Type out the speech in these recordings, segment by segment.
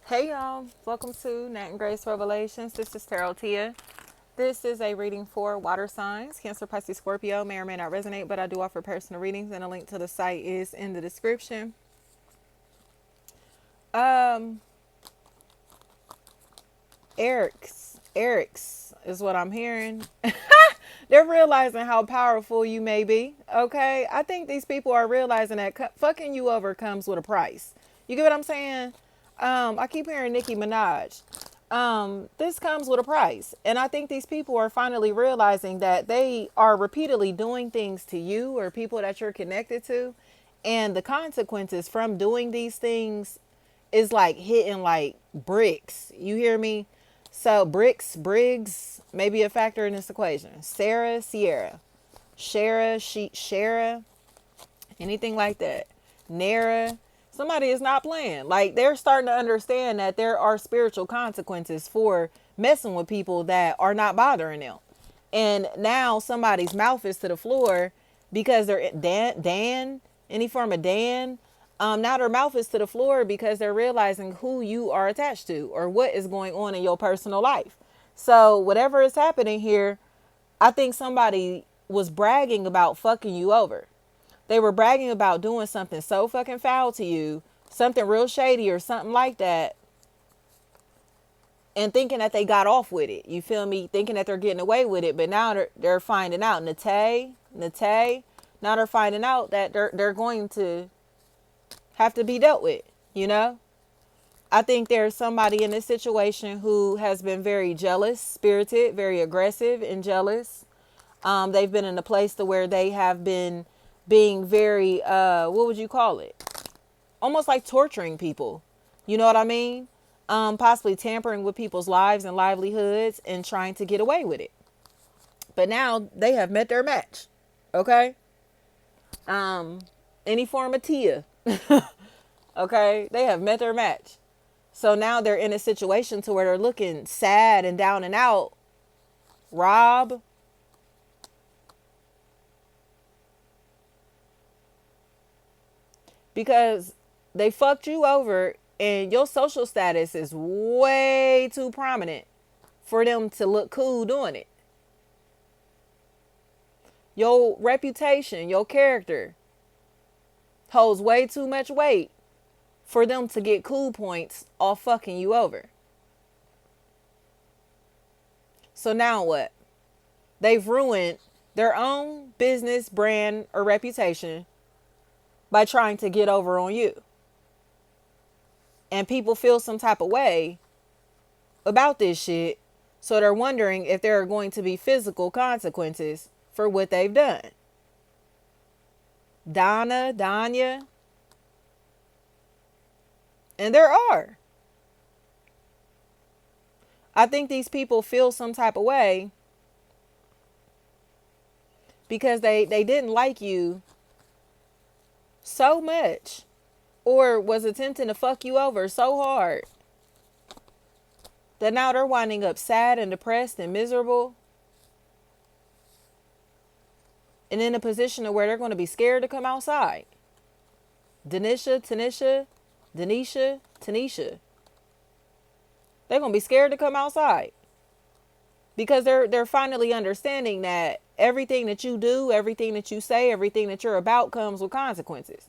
Hey y'all, welcome to Nat and Grace Revelations. This is Tarot Tia. This is a reading for water signs. Cancer, Pisces, Scorpio may or may not resonate, but I do offer personal readings, and a link to the site is in the description. Um, Eric's is what I'm hearing. They're realizing how powerful you may be. Okay, I think these people are realizing that fucking you over comes with a price. You get what I'm saying? I keep hearing Nicki Minaj. This comes with a price, and I think these people are finally realizing that they are repeatedly doing things to you or people that you're connected to, and the consequences from doing these things is like hitting like bricks. You hear me? So Briggs may be a factor in this equation. Sarah, Sierra, Shara, anything like that. Nara, somebody is not playing. Like they're starting to understand that there are spiritual consequences for messing with people that are not bothering them. And now somebody's mouth is to the floor because they're Dan, any form of Dan. Now their mouth is to the floor because they're realizing who you are attached to or what is going on in your personal life. So whatever is happening here, I think somebody was bragging about fucking you over. They were bragging about doing something so fucking foul to you, something real shady or something like that, and thinking that they got off with it. You feel me? Thinking that they're getting away with it, but now they're finding out. Nate, now they're finding out that they're going to have to be dealt with, you know? I think there's somebody in this situation who has been very jealous, spirited, very aggressive and jealous. They've been in a place to where they have been being very, what would you call it? Almost like torturing people. You know what I mean? Possibly tampering with people's lives and livelihoods and trying to get away with it. But now they have met their match. Okay? Any form of Tia. Okay? They have met their match. So now they're in a situation to where they're looking sad and down and out. Rob, because they fucked you over and your social status is way too prominent for them to look cool doing it. Your reputation, your character holds way too much weight for them to get cool points off fucking you over. So now what? They've ruined their own business, brand, or reputation by trying to get over on you. And people feel some type of way about this shit. So they're wondering if there are going to be physical consequences for what they've done. Danya. And there are. I think these people feel some type of way because they didn't like you so much or was attempting to fuck you over so hard that now they're winding up sad and depressed and miserable and in a position of where they're going to be scared to come outside. Tanisha. They're going to be scared to come outside because they're finally understanding that everything that you do, everything that you say, everything that you're about comes with consequences.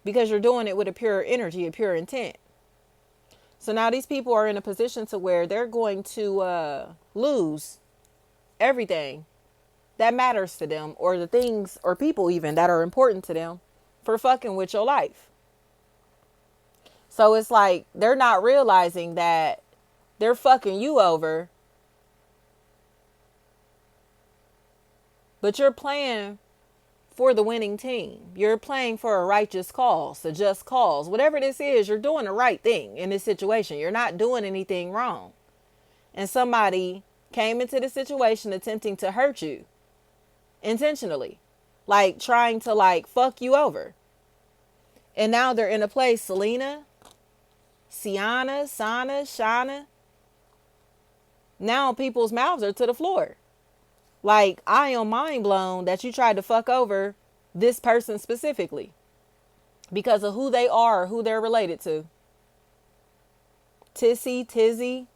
Because you're doing it with a pure energy, a pure intent. So now these people are in a position to where they're going to lose everything that matters to them or the things or people even that are important to them for fucking with your life. So it's like they're not realizing that they're fucking you over, but you're playing for the winning team. You're playing for a righteous cause, a just cause. Whatever this is, you're doing the right thing in this situation. You're not doing anything wrong. And somebody came into the situation attempting to hurt you intentionally, like trying to like fuck you over. And now they're in a place, Selena, Sienna, Sana, Shana. Now people's mouths are to the floor. Like, I am mind blown that you tried to fuck over this person specifically because of who they are, who they're related to. tizzy.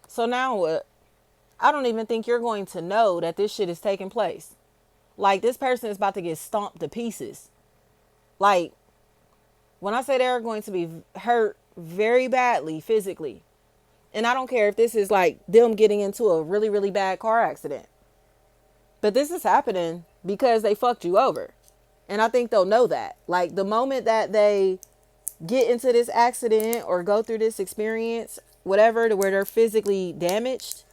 So now what? I don't even think you're going to know that this shit is taking place. Like, this person is about to get stomped to pieces. Like, when I say they're going to be hurt very badly physically, and I don't care if this is like them getting into a really, really bad car accident, but this is happening because they fucked you over. And I think they'll know that. Like, the moment that they get into this accident or go through this experience, whatever, to where they're physically damaged,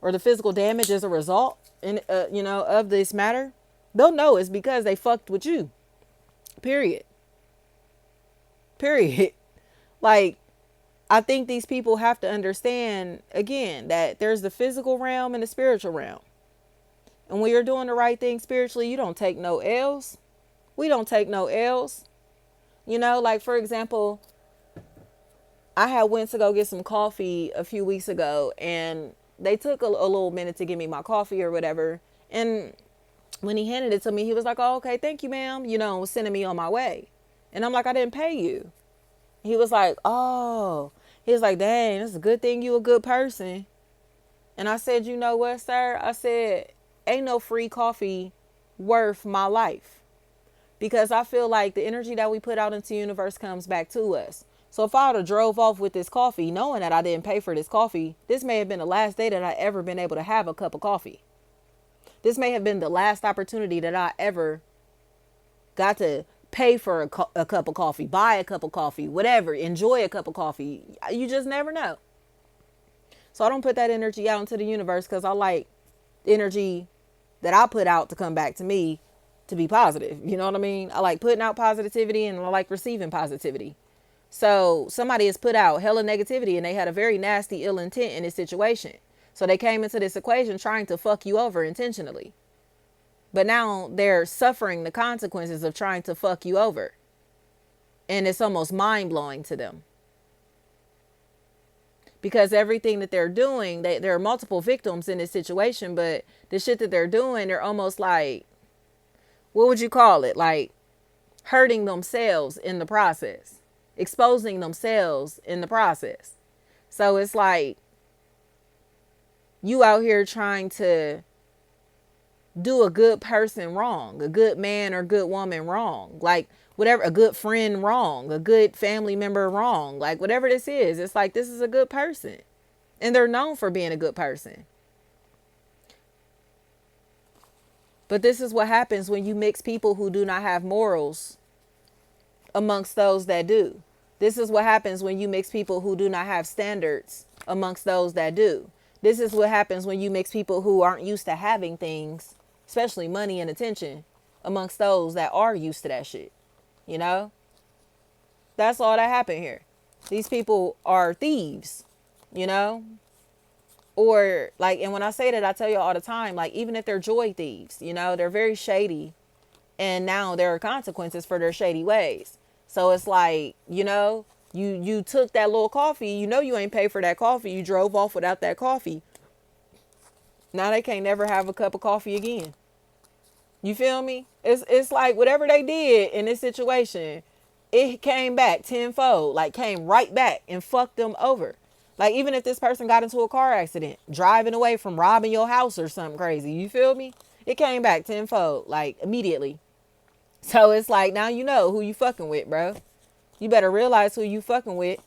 or the physical damage as a result, of this matter, they'll know it's because they fucked with you. Period. Like, I think these people have to understand, again, that there's the physical realm and the spiritual realm. And when you're doing the right thing spiritually, you don't take no L's. We don't take no L's. Like, for example, I had went to go get some coffee a few weeks ago, and they took a little minute to give me my coffee or whatever. And when he handed it to me, he was like, "Oh, okay, thank you, ma'am," was sending me on my way. And I'm like, "I didn't pay you." He was like, "Oh," he was like, "Dang, it's a good thing you a good person." And I said, "You know what, sir?" I said, "Ain't no free coffee worth my life." Because I feel like the energy that we put out into the universe comes back to us. So if I would have drove off with this coffee, knowing that I didn't pay for this coffee, this may have been the last day that I ever been able to have a cup of coffee. This may have been the last opportunity that I ever got to pay for a cup of coffee, buy a cup of coffee, whatever, enjoy a cup of coffee. You just never know. So I don't put that energy out into the universe, because I like the energy that I put out to come back to me to be positive. You know what I mean? I like putting out positivity, and I like receiving positivity. So somebody has put out hella negativity, and they had a very nasty, ill intent in this situation. So they came into this equation trying to fuck you over intentionally. But now they're suffering the consequences of trying to fuck you over. And it's almost mind-blowing to them. Because everything that they're doing, there are multiple victims in this situation, but the shit that they're doing, they're almost like, what would you call it? Like, hurting themselves in the process. Exposing themselves in the process. So it's like, you out here trying to do a good person wrong, a good man or good woman wrong, like whatever, a good friend wrong, a good family member wrong, like whatever this is, it's like, this is a good person, and they're known for being a good person. But this is what happens when you mix people who do not have morals amongst those that do. This is what happens when you mix people who do not have standards amongst those that do. This is what happens when you mix people who aren't used to having things, especially money and attention, amongst those that are used to that shit. That's all that happened here. These people are thieves, or like, and when I say that, I tell you all the time, like, even if they're joy thieves, they're very shady, and now there are consequences for their shady ways. So it's like, you took that little coffee, you ain't paid for that coffee, you drove off without that coffee. Now they can't never have a cup of coffee again. You feel me? It's like whatever they did in this situation, it came back tenfold, like came right back and fucked them over. Like, even if this person got into a car accident, driving away from robbing your house or something crazy, you feel me? It came back tenfold, like immediately. So it's like, now you know who you fucking with, bro. You better realize who you fucking with.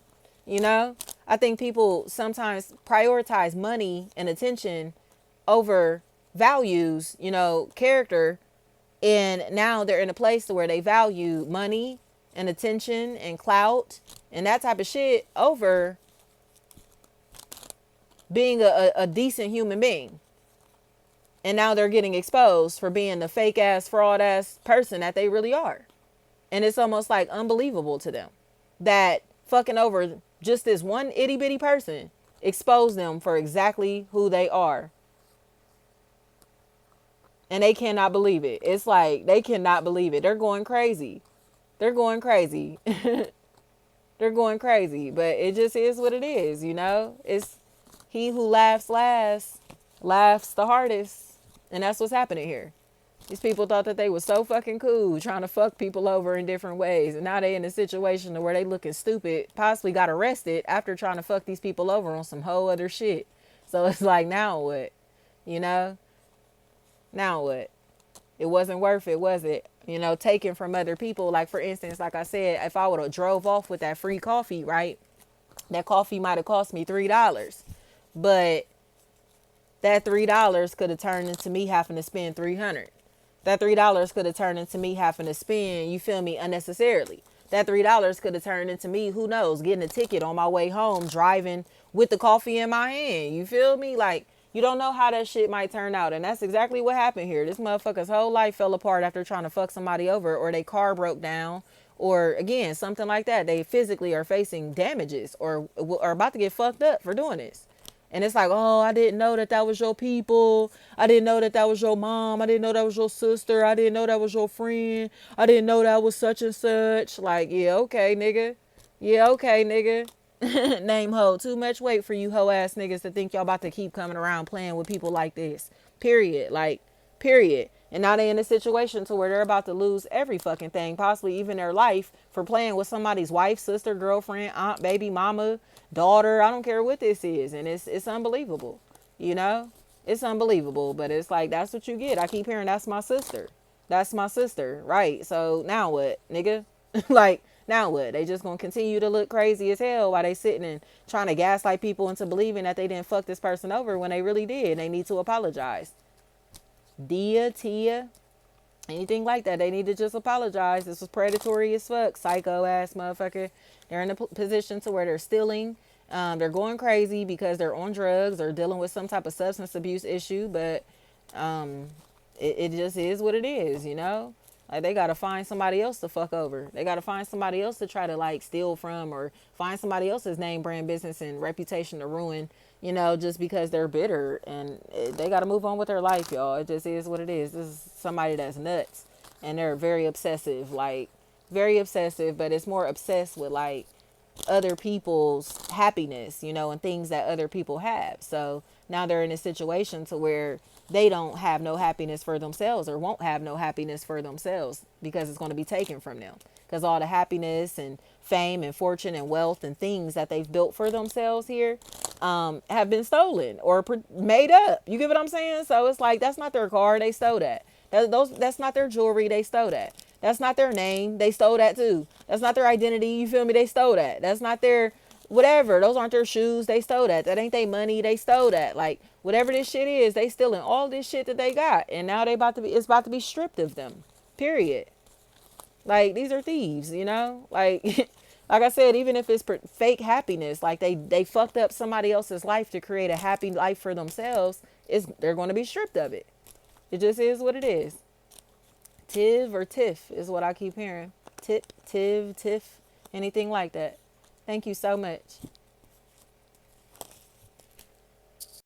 I think people sometimes prioritize money and attention over values, character. And now they're in a place where they value money and attention and clout and that type of shit over being a decent human being. And now they're getting exposed for being the fake ass, fraud ass person that they really are. And it's almost like unbelievable to them that fucking over just this one itty bitty person exposed them for exactly who they are. And they cannot believe it. It's like, they cannot believe it. They're going crazy. They're going crazy. They're going crazy. But it just is what it is, It's he who laughs last, laughs the hardest. And that's what's happening here. These people thought that they was so fucking cool trying to fuck people over in different ways. And now they in a situation where they looking stupid, possibly got arrested after trying to fuck these people over on some whole other shit. So it's like, now what? You know? Now what? It wasn't worth it, was it? You know, taken from other people. Like, for instance, like I said, if I would have drove off with that free coffee, right? That coffee might have cost me $3. But that $3 could have turned into me having to spend 300. That $3 could have turned into me having to spend, you feel me, unnecessarily. That $3 could have turned into me, who knows, getting a ticket on my way home, driving with the coffee in my hand. You feel me? Like, you don't know how that shit might turn out. And that's exactly what happened here. This motherfucker's whole life fell apart after trying to fuck somebody over, or their car broke down, or again, something like that. They physically are facing damages or are about to get fucked up for doing this. And it's like, oh, I didn't know that that was your people. I didn't know that that was your mom. I didn't know that was your sister. I didn't know that was your friend. I didn't know that was such and such. Like, yeah, okay, nigga. Yeah, okay, nigga. Name ho. Too much weight for you hoe ass niggas to think y'all about to keep coming around playing with people like this. Period. Like, period. And now they in a situation to where they're about to lose every fucking thing, possibly even their life, for playing with somebody's wife, sister, girlfriend, aunt, baby, mama, daughter. I don't care what this is. And it's unbelievable. You know? It's unbelievable. But it's like, that's what you get. I keep hearing, that's my sister. That's my sister. Right. So now what, nigga? Like, now what? They just gonna continue to look crazy as hell while they sitting and trying to gaslight people into believing that they didn't fuck this person over when they really did. They need to apologize. Tia, anything like that, they need to just apologize. This was predatory as fuck, psycho ass motherfucker. They're in a position to where they're stealing. They're going crazy because they're on drugs or dealing with some type of substance abuse issue. But it just is what it is, you know? Like, they got to find somebody else to fuck over. They got to find somebody else to try to, like, steal from, or find somebody else's name, brand, business, and reputation to ruin, you know, just because they're bitter. And they got to move on with their life, y'all. It just is what it is. This is somebody that's nuts. And they're very obsessive, like, very obsessive, but it's more obsessed with, like, other people's happiness, you know, and things that other people have. So now they're in a situation to where they don't have no happiness for themselves, or won't have no happiness for themselves, because it's going to be taken from them, because all the happiness and fame and fortune and wealth and things that they've built for themselves here have been stolen or made up. You get what I'm saying? So it's like, that's not their car, they stole that. That's not their jewelry, they stole that. That's not their name, they stole that too. That's not their identity, you feel me, they stole that. That's not their whatever, those aren't their shoes, they stole that. That ain't their money, they stole that. Like, whatever this shit is, they stealing all this shit that they got, and now it's about to be stripped of them, period. Like, these are thieves, you know? Like, like I said, even if it's fake happiness, like they fucked up somebody else's life to create a happy life for themselves, they're going to be stripped of it. It just is what it is. Tiv or Tiff is what I keep hearing. Tip, Tiv, Tiff, anything like that. Thank you so much.